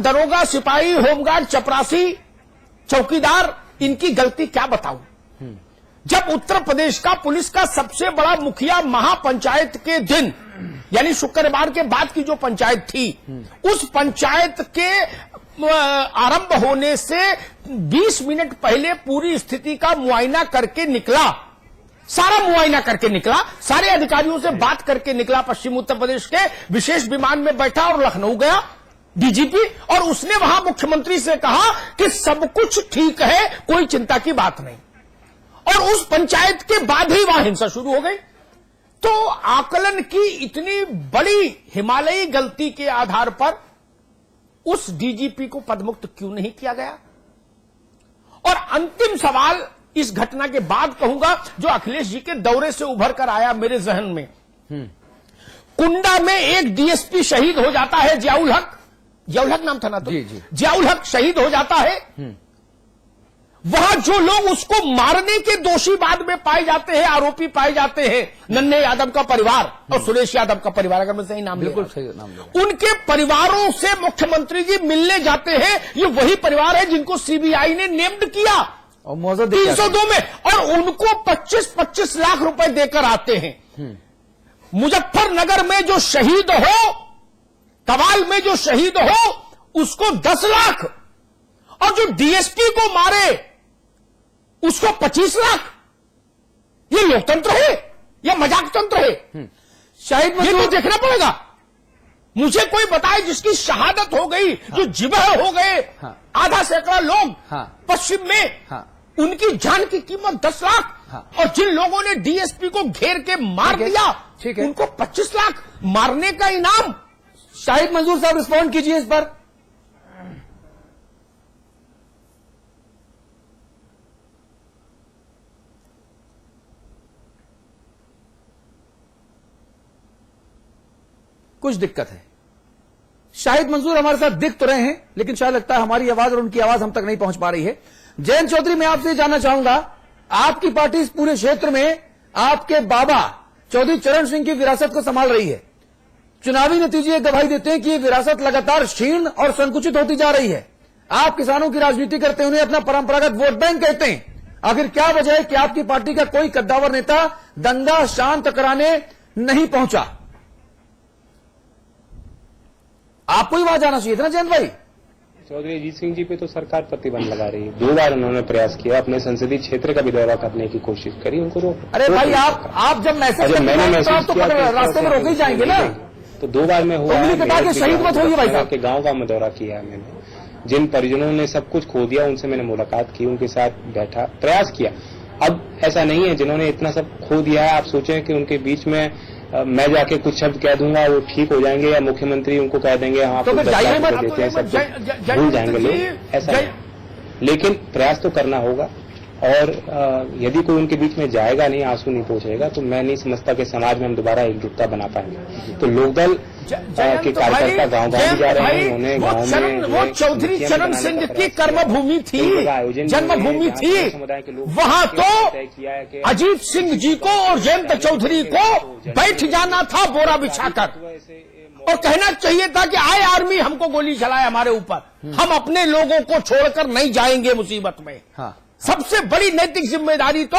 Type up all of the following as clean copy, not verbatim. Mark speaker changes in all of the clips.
Speaker 1: दरोगा, सिपाही, होमगार्ड, चपरासी, चौकीदार, इनकी गलती क्या बताऊं। जब उत्तर प्रदेश का पुलिस का सबसे बड़ा मुखिया महापंचायत के दिन, यानी शुक्रवार के बाद की जो पंचायत थी, उस पंचायत के आरंभ होने से 20 मिनट पहले पूरी स्थिति का मुआयना करके निकला, सारा मुआयना करके निकला, सारे अधिकारियों से बात करके निकला, पश्चिम उत्तर प्रदेश के विशेष विमान में बैठा और लखनऊ गया डीजीपी, और उसने वहां मुख्यमंत्री से कहा कि सब कुछ ठीक है, कोई चिंता की बात नहीं। और उस पंचायत के बाद ही वहां हिंसा शुरू हो गई। तो आकलन की इतनी बड़ी हिमालयी गलती के आधार पर उस डीजीपी को पदमुक्त क्यों नहीं किया गया। और अंतिम सवाल इस घटना के बाद कहूंगा, जो अखिलेश जी के दौरे से उभर कर आया मेरे जहन में, कुंडा में एक डीएसपी शहीद हो जाता है, जियाउल हक, जियाउल हक नाम था ना, तो जियाउल हक शहीद हो जाता है। वहां जो लोग उसको मारने के दोषी बाद में पाए जाते हैं, आरोपी पाए जाते हैं, नन्हे यादव का परिवार और सुरेश यादव का परिवार, अगर मैं सही नाम, बिल्कुल सही नाम, उनके परिवारों से मुख्यमंत्री जी मिलने जाते हैं। ये वही परिवार है जिनको सीबीआई ने नेम्ड किया और 302 में, और उनको 25-25 लाख रुपए देकर आते हैं। मुजफ्फरनगर में जो शहीद हो, कवाल में जो शहीद हो, उसको 10 लाख, और जो डीएसपी को मारे उसको 25 लाख। ये लोकतंत्र है या मजाक तंत्र है? शायद ये तो देखना पड़ेगा। मुझे कोई बताए जिसकी शहादत हो गई, जो जिबह हो गए, आधा सैकड़ा लोग पश्चिम में, उनकी जान की कीमत 10 लाख, और जिन लोगों ने डीएसपी को घेर के मार दिया, उनको 25 लाख मारने का इनाम।
Speaker 2: शाहिद मंजूर साहब रिस्पॉन्ड कीजिए इस पर। कुछ दिक्कत है। शाहिद मंजूर हमारे साथ दिख तो रहे हैं, लेकिन शायद लगता है हमारी आवाज और उनकी आवाज हम तक नहीं पहुंच पा रही है। जयंत चौधरी, मैं आपसे जानना चाहूंगा, आपकी पार्टी इस पूरे क्षेत्र में आपके बाबा चौधरी चरण सिंह की विरासत को संभाल रही है। चुनावी नतीजे गवाही देते हैं कि ये विरासत लगातार क्षीण और संकुचित होती जा रही है। आप किसानों की राजनीति करते हुए अपना परंपरागत वोट बैंक कहते हैं। आखिर क्या वजह है कि आपकी पार्टी का कोई कद्दावर नेता दंगा शांत कराने नहीं पहुंचा? आपको ही वहां जाना चाहिए था ना जयंत भाई।
Speaker 3: चौधरी अजीत सिंह जी पे तो सरकार प्रतिबंध लगा रही है। 2 बार उन्होंने प्रयास किया, अपने संसदीय क्षेत्र का भी दौरा करने की कोशिश करी, उनको रोक।
Speaker 2: अरे भाई, आप जब मैसेज रास्ते में रोक ही जाएंगे ना।
Speaker 3: तो 2 बार में हुआ
Speaker 2: है, शहीद मत होइए भाई साहब।
Speaker 3: के गाँव का दौरा किया है मैंने। जिन परिजनों ने सब कुछ खो दिया, उनसे मैंने मुलाकात की, उनके साथ बैठा, प्रयास किया। अब ऐसा नहीं है जिन्होंने इतना सब खो दिया है, आप सोचें कि उनके बीच में मैं जाके कुछ शब्द कह दूंगा वो ठीक हो जाएंगे, या मुख्यमंत्री उनको कह देंगे हाँ
Speaker 2: तो
Speaker 3: देते हैं, सब भूल जाएंगे लोग, ऐसा नहीं। लेकिन प्रयास तो करना होगा, और यदि कोई उनके बीच में जाएगा नहीं, आंसू नहीं पहुंचेगा, तो मैं नहीं समझता कि समाज में हम दोबारा एकजुटता बना पाएंगे। तो लोकदल के कार्यकर्ता गाँव गाँव जा रहे हैं, उन्हें गाँव में
Speaker 1: वो चौधरी चरण सिंह की कर्मभूमि थी, जन्मभूमि थी। वहां तो अजीत सिंह जी को और जयंत चौधरी को बैठ जाना था बोरा बिछाकर, और कहना चाहिए था कि आए आर्मी हमको गोली चलाए हमारे ऊपर, हम अपने लोगों को छोड़कर नहीं जाएंगे मुसीबत में। सबसे बड़ी नैतिक जिम्मेदारी तो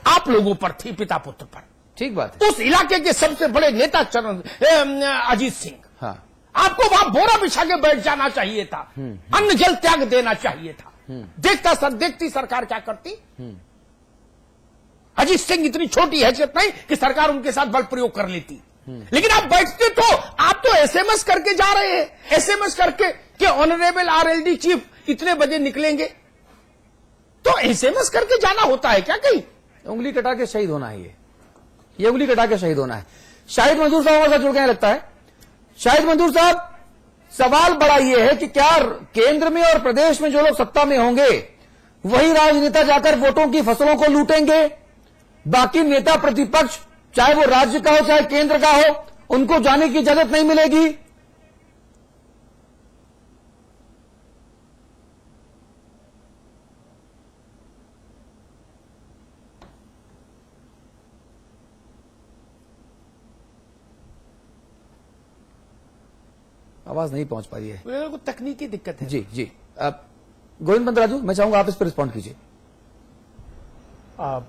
Speaker 1: आप लोगों पर थी, पिता पुत्र पर।
Speaker 2: ठीक बात है।
Speaker 1: उस इलाके के सबसे बड़े नेता अजीत सिंह, आपको वहां बोरा बिछा के बैठ जाना चाहिए था, अन्न जल त्याग देना चाहिए था। देखती सरकार क्या करती। अजीत सिंह इतनी छोटी हैसियत नहीं कि सरकार उनके साथ बल प्रयोग कर लेती, लेकिन आप बैठते तो आप तो एसएमएस करके जा रहे हैं, एसएमएस करके कि ऑनरेबल आरएलडी चीफ इतने बजे निकलेंगे, तो एसएमएस करके जाना होता है क्या? कहीं
Speaker 2: उंगली कटा के शहीद होना है, ये उंगली कटा के शहीद होना है। शाहिद मंजूर साहब हमारे साथ जुड़ गए लगता है। शाहिद मंजूर साहब, सवाल बड़ा ये है कि क्या केंद्र में और प्रदेश में जो लोग सत्ता में होंगे वही राजनेता जाकर वोटों की फसलों को लूटेंगे, बाकी नेता प्रतिपक्ष चाहे वो राज्य का हो चाहे केंद्र का हो, उनको जाने की इजाजत नहीं मिलेगी? आवाज नहीं पहुंच पा रही है
Speaker 1: को तकनीकी दिक्कत है।
Speaker 2: जी जी। गोविंद बंदराजू, मैं चाहूंगा आप इस पर रिस्पॉन्ड कीजिए।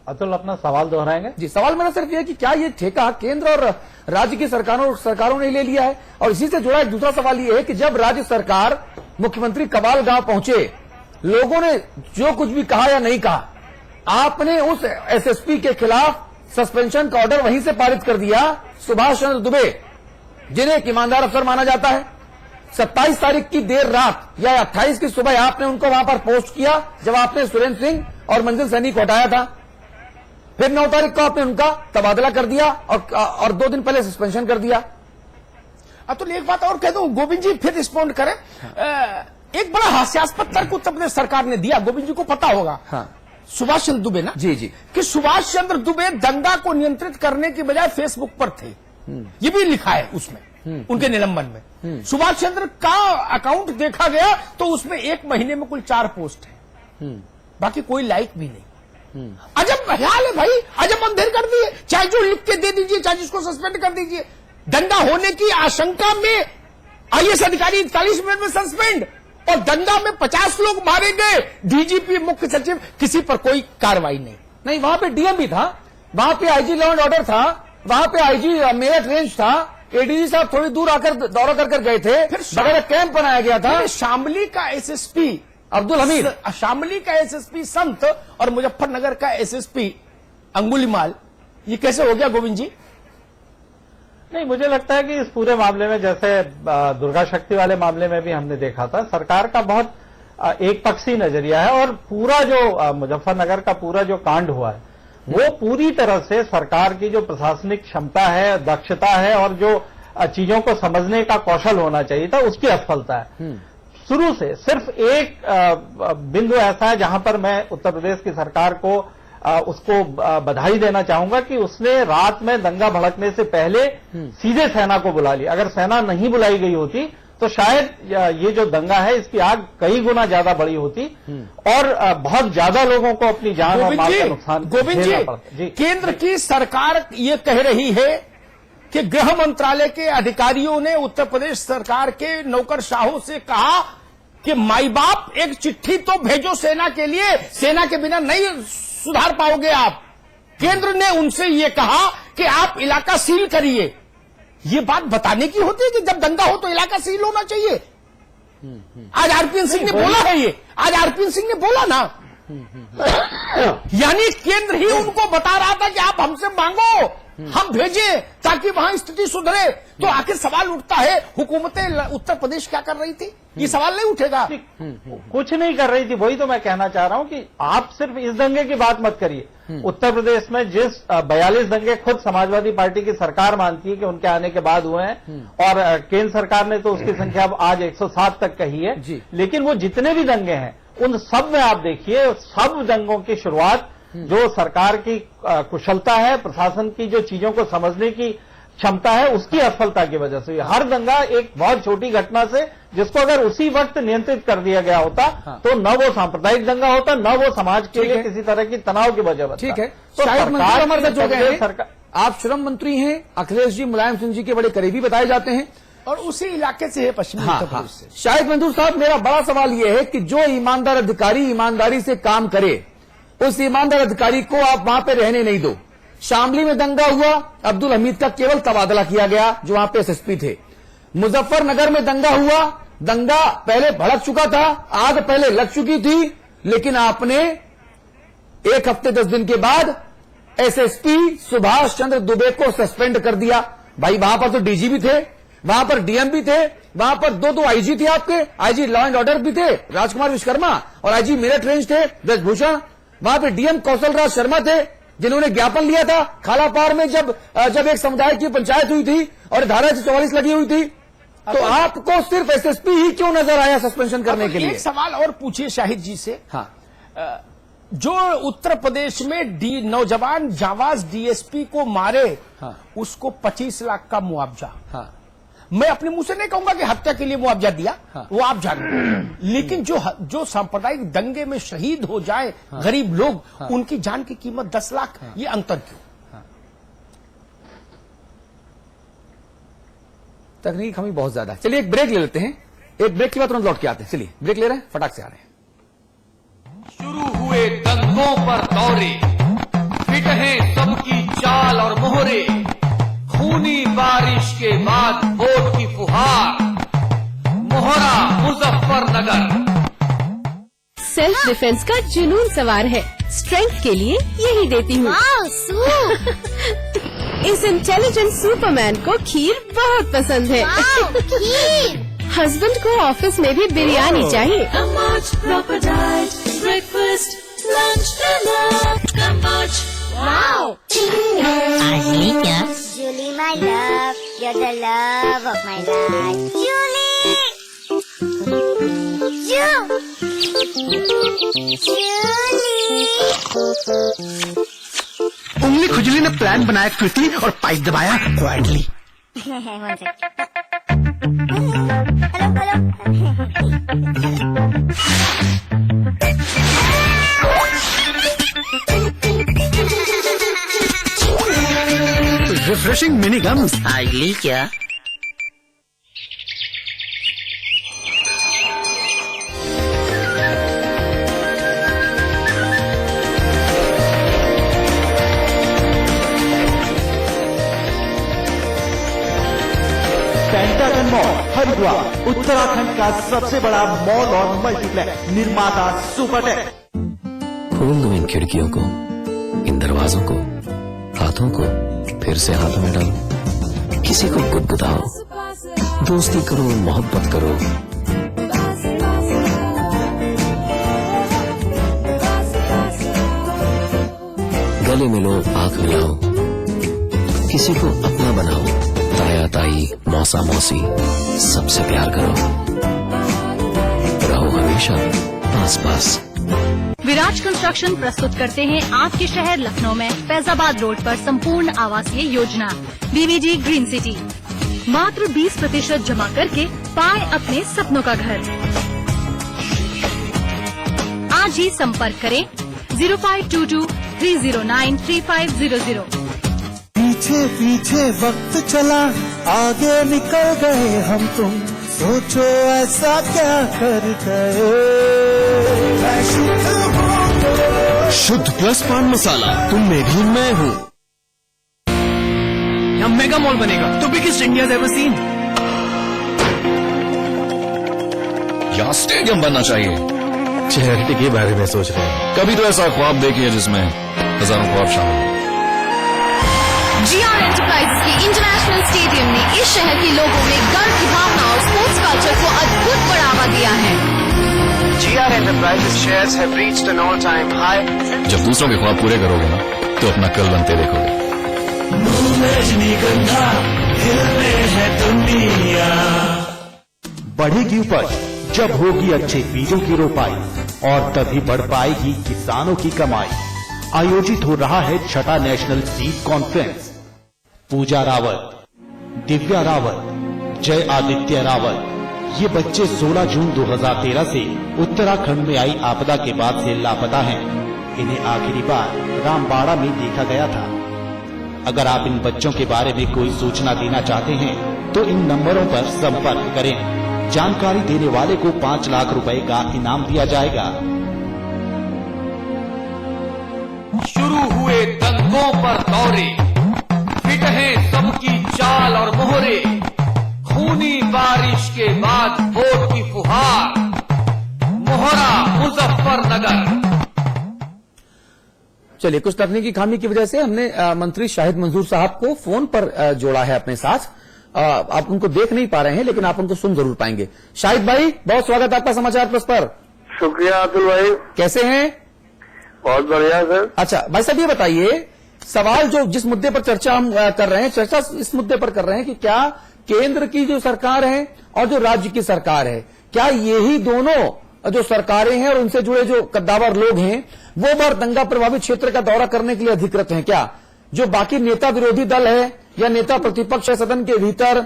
Speaker 4: अतुल अपना सवाल दोहराएंगे?
Speaker 2: जी, सवाल मेरा सिर्फ यह है कि क्या ये ठेका केंद्र और राज्य की सरकारों ने ले लिया है? और इसी से जुड़ा एक दूसरा सवाल ये है कि जब राज्य सरकार मुख्यमंत्री कवाल गांव पहुंचे, लोगों ने जो कुछ भी कहा या नहीं कहा, आपने उस एसएसपी के खिलाफ सस्पेंशन का ऑर्डर वहीं से पारित कर दिया। सुभाष चंद्र दुबे, जिन्हें एक ईमानदार अफसर माना जाता है, 27 तारीख की देर रात या 28 की सुबह आपने उनको वहां पर पोस्ट किया, जब आपने सुरेंद्र सिंह और मंजिल सैनी को हटाया था। फिर 9 तारीख को आपने उनका तबादला कर दिया और 2 दिन पहले सस्पेंशन कर दिया।
Speaker 1: अतुल, एक बात और कह दूं, गोविंद जी फिर रिस्पॉन्ड करें। एक बड़ा हास्यास्पद तर्क उत्तर प्रदेश सरकार ने दिया, गोविंद जी को पता होगा।
Speaker 2: हाँ।
Speaker 1: सुभाष चंद्र दुबे ना? जी जी। कि सुभाष चंद्र दुबे दंगा को नियंत्रित करने की बजाय फेसबुक पर थे। ये भी लिखा है उसमें, उनके निलंबन में। सुभाष चंद्र का अकाउंट देखा गया तो उसमें 1 महीने में कुल 4 पोस्ट है, बाकी कोई लाइक भी नहीं। अजब ख्याल है भाई, अजब अंधेर कर दिए। चाहे जो लिख के दे दीजिए, चाहे जिसको सस्पेंड कर दीजिए। दंगा होने की आशंका में आईएएस अधिकारी 41 मिनट में सस्पेंड, और दंगा में 50 लोग मारे गए। डीजीपी, मुख्य सचिव, किसी पर कोई कार्रवाई नहीं।
Speaker 2: वहां पे डीएम भी था, वहां पे आईजी लॉ एंड ऑर्डर था, वहां पे आईजी मेरठ रेंज था, एडीजी साहब थोड़ी दूर आकर दौरा कर गए थे, फिर बगैर कैंप बनाया गया था।
Speaker 1: शामली का एसएसपी
Speaker 2: अब्दुल हमीद,
Speaker 1: शामली का एसएसपी संत और मुजफ्फरनगर का एसएसपी अंगुलीमाल, ये कैसे हो गया गोविंद जी?
Speaker 4: नहीं, मुझे लगता है कि इस पूरे मामले में, जैसे दुर्गा शक्ति वाले मामले में भी हमने देखा था, सरकार का बहुत एक पक्षी नजरिया है। और पूरा जो मुजफ्फरनगर का पूरा जो कांड हुआ है, वो पूरी तरह से सरकार की जो प्रशासनिक क्षमता है, दक्षता है, और जो चीजों को समझने का कौशल होना चाहिए था, उसकी असफलता है। शुरू से सिर्फ एक बिंदु ऐसा है जहां पर मैं उत्तर प्रदेश की सरकार को उसको बधाई देना चाहूंगा कि उसने रात में दंगा भड़कने से पहले सीधे सेना को बुला लिया। अगर सेना नहीं बुलाई गई होती तो शायद ये जो दंगा है, इसकी आग कई गुना ज्यादा बड़ी होती और बहुत ज्यादा लोगों को अपनी जान और माल का नुकसान झेलना पड़ता।
Speaker 1: जी, केंद्र की सरकार ये कह रही है कि गृह मंत्रालय के अधिकारियों ने उत्तर प्रदेश सरकार के नौकरशाहों से कहा कि माई बाप एक चिट्ठी तो भेजो सेना के लिए, सेना के बिना नहीं सुधार पाओगे आप। केंद्र ने उनसे यह कहा कि आप इलाका सील करिए। ये बात बताने की होती है कि जब दंगा हो तो इलाका सील होना चाहिए। आज आरपीएन सिंह ने बोला है, ये आज आरपीएन सिंह ने बोला ना, यानी केंद्र ही उनको बता रहा था कि आप हमसे मांगो, हम भेजें ताकि वहां स्थिति सुधरे। तो आखिर सवाल उठता है, हुकूमतें उत्तर प्रदेश क्या कर रही थी? ये सवाल नहीं उठेगा?
Speaker 4: कुछ नहीं कर रही थी, वही तो मैं कहना चाह रहा हूं कि आप सिर्फ इस दंगे की बात मत करिए। उत्तर प्रदेश में जिस 42 दंगे खुद समाजवादी पार्टी की सरकार मानती है कि उनके आने के बाद हुए हैं, और केंद्र सरकार ने तो उसकी संख्या अब आज 107 तक कही है, लेकिन वो जितने भी दंगे हैं उन सब में आप देखिए, सब दंगों की शुरुआत जो सरकार की कुशलता है, प्रशासन की जो चीजों को समझने की क्षमता है, उसकी असफलता की वजह से। हर दंगा एक बहुत छोटी घटना से, जिसको अगर उसी वक्त नियंत्रित कर दिया गया होता तो न वो सांप्रदायिक दंगा होता, न वो समाज के लिए किसी तरह की तनाव की वजह बनता।
Speaker 2: ठीक है,
Speaker 4: तो
Speaker 2: सरकार, आप श्रम मंत्री हैं, अखिलेश जी मुलायम सिंह जी के बड़े करीबी बताए जाते हैं
Speaker 1: और उसी इलाके से है, पश्चिमी उत्तर प्रदेश से।
Speaker 2: शाहिद मंजूर साहब, मेरा बड़ा सवाल यह है कि जो ईमानदार अधिकारी ईमानदारी से काम करे, उस ईमानदार अधिकारी को आप वहां पे रहने नहीं दो। शामली में दंगा हुआ, अब्दुल हमीद का केवल तबादला किया गया जो वहां पे एसएसपी थे। मुजफ्फरनगर में दंगा हुआ, दंगा पहले भड़क चुका था, आग पहले लग चुकी थी, लेकिन आपने 1 हफ्ते 10 दिन के बाद एसएसपी सुभाष चंद्र दुबे को सस्पेंड कर दिया। भाई वहां पर तो डीजी भी थे, वहां पर डीएम भी थे, वहां पर 2 आईजी थे आपके, आईजी लॉ एंड ऑर्डर भी थे राजकुमार विश्वकर्मा, और आईजी मेरठ रेंज थे ब्रजभूषण। वहां पर डीएम कौशल राज शर्मा थे, जिन्होंने ज्ञापन लिया था खालापार में जब एक समुदाय की पंचायत हुई थी और धारा 144 लगी हुई थी। तो आपको सिर्फ एसएसपी ही क्यों नजर आया सस्पेंशन करने के लिए?
Speaker 1: एक सवाल और पूछिए शाहिद जी से।
Speaker 2: हाँ,
Speaker 1: जो उत्तर प्रदेश में नौजवान जांबाज डीएसपी को मारे,
Speaker 2: हाँ,
Speaker 1: उसको 25 लाख का मुआवजा।
Speaker 2: हाँ,
Speaker 1: मैं अपने मुंह से नहीं कहूंगा कि हत्या के लिए मुआवजा दिया,
Speaker 2: हाँ,
Speaker 1: वो आप जानते। लेकिन जो सांप्रदायिक दंगे में शहीद हो जाए, हाँ, गरीब लोग, हाँ, उनकी जान की कीमत 10 लाख, हाँ, ये अंतर क्यों?
Speaker 2: तकनीकी खामी बहुत ज्यादा है। चलिए एक ब्रेक ले लेते हैं, एक ब्रेक के बाद तुरंत लौट के आते हैं। चलिए ब्रेक ले रहे हैं, फटाक से आ रहे हैं।
Speaker 5: शुरू हुए दंगों पर दौरे, फिट हैं सबकी चाल और मोहरे, खूनी बारिश के बाद वोट की फुहार, मोहरा मुजफ्फरनगर।
Speaker 6: सेल्फ डिफेंस का जुनून सवार है, स्ट्रेंथ के लिए यही देती हूँ। इस इंटेलिजेंट सुपरमैन को खीर बहुत पसंद है। हस्बैंड को ऑफिस में भी बिरयानी चाहिए।
Speaker 7: Breakfast, lunch, dinner, Kambach. Wow!
Speaker 8: Julie, my love, you're the love of my life. Julie!
Speaker 1: उंगली खुजली ने प्लान बनाया क्विकली और पाइप दबाया क्वाइटली। Refreshing mini gums.
Speaker 9: आइली क्या?
Speaker 10: पेंटागन मॉल हरिद्वार उत्तराखंड का सबसे बड़ा मॉल और मल्टीप्लेक्स निर्माता सुपरटेक।
Speaker 11: खोल दो इन खिड़कियों को, इन दरवाजों को, हाथों को फिर से हाथों में डालो, किसी को गुदगुदाओ, दोस्ती करो, मोहब्बत करो। गले मिलो, आंख मिलाओ, किसी को अपना बनाओ, ताया ताई, मौसा मौसी, सबसे प्यार करो, रहो हमेशा पास पास।
Speaker 12: विराज कंस्ट्रक्शन प्रस्तुत करते हैं आपके शहर लखनऊ में फैजाबाद रोड पर संपूर्ण आवासीय योजना बीवीजी ग्रीन सिटी। मात्र 20% जमा करके पाए अपने सपनों का घर। आज ही संपर्क करें 0522 309 3500।
Speaker 10: पीछे पीछे वक्त चला, आगे निकल गए हम तुम, सोचो ऐसा क्या कर गए।
Speaker 1: शुद्ध प्लस पान मसाला, तुम में भी मैं हूँ। यहाँ मेगा मॉल बनेगा, तो बिगेस्ट इंडिया एवर सीन।
Speaker 11: यहाँ स्टेडियम बनना चाहिए।
Speaker 13: चैरिटी के बारे में सोच रहे हैं? कभी तो ऐसा ख्वाब देखिए जिसमें हजारों ख्वाब शामिल हो।
Speaker 6: GR एंटरप्राइजेस के इंटरनेशनल स्टेडियम ने इस शहर के लोगों में गर्व की भावना और स्पोर्ट्स कल्चर को अद्भुत बढ़ावा दिया है।
Speaker 14: GR Enterprises shares have reached an all-time high.
Speaker 13: जब दूसरों के ख्वाब पूरे करोगे ना, तो अपना कल बनते देखोगे।
Speaker 10: बढ़ेगी उपज जब होगी अच्छे बीजों की रोपाई, और तभी बढ़ पाएगी किसानों की कमाई। आयोजित हो रहा है 6ठा नेशनल सीड कॉन्फ्रेंस। पूजा रावत, दिव्या रावत, जय आदित्य रावत, ये बच्चे 16 जून 2013 से उत्तराखंड में आई आपदा के बाद से लापता हैं। इन्हें आखिरी बार रामबाड़ा में देखा गया था। अगर आप इन बच्चों के बारे में कोई सूचना देना चाहते हैं तो इन नंबरों पर संपर्क करें। जानकारी देने वाले को 5 लाख रुपए का इनाम दिया जाएगा।
Speaker 5: शुरू हुए दंगों पर दौरे, फिट हैं सबकी चाल और मोहरे, खूनी बारिश के बाद वोट की फुहार, मोहरा मुजफ्फरनगर।
Speaker 2: चलिए, कुछ तकनीकी खामी की वजह से हमने मंत्री शाहिद मंजूर साहब को फोन पर जोड़ा है अपने साथ। आप उनको देख नहीं पा रहे हैं, लेकिन आप उनको सुन जरूर पाएंगे। शाहिद भाई, बहुत स्वागत आपका समाचार प्लस पर।
Speaker 15: शुक्रिया अतुल भाई।
Speaker 2: कैसे हैं?
Speaker 15: बहुत बढ़िया सर।
Speaker 2: अच्छा भाई साहब, ये बताइए, सवाल जो जिस मुद्दे पर चर्चा हम कर रहे हैं, चर्चा इस मुद्दे पर कर रहे हैं कि क्या केंद्र की जो सरकार है और जो राज्य की सरकार है, क्या यही दोनों जो सरकारें हैं और उनसे जुड़े जो कद्दावर लोग हैं वो बार दंगा प्रभावित क्षेत्र का दौरा करने के लिए अधिकृत हैं? क्या जो बाकी नेता विरोधी दल है या नेता प्रतिपक्ष है सदन के भीतर,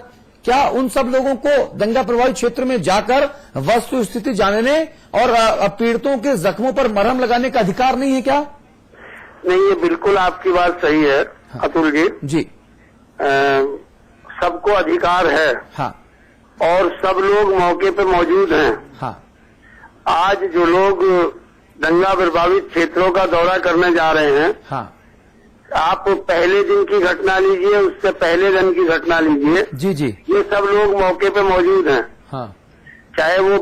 Speaker 2: क्या उन सब लोगों को दंगा प्रभावित क्षेत्र में जाकर वस्तु स्थिति जानने और पीड़ितों के जख्मों पर मरहम लगाने का अधिकार नहीं है क्या?
Speaker 15: नहीं, ये बिल्कुल आपकी बात सही है। हाँ। अतुल जी सबको अधिकार है
Speaker 2: हाँ
Speaker 15: और सब लोग मौके पे मौजूद हैं।
Speaker 2: हाँ
Speaker 15: आज जो लोग दंगा प्रभावित क्षेत्रों का दौरा करने जा रहे हैं,
Speaker 2: हाँ
Speaker 15: आप पहले दिन की घटना लीजिए, उससे पहले दिन की घटना लीजिए,
Speaker 2: जी जी
Speaker 15: ये सब लोग मौके पे मौजूद हैं।
Speaker 2: हाँ
Speaker 15: चाहे वो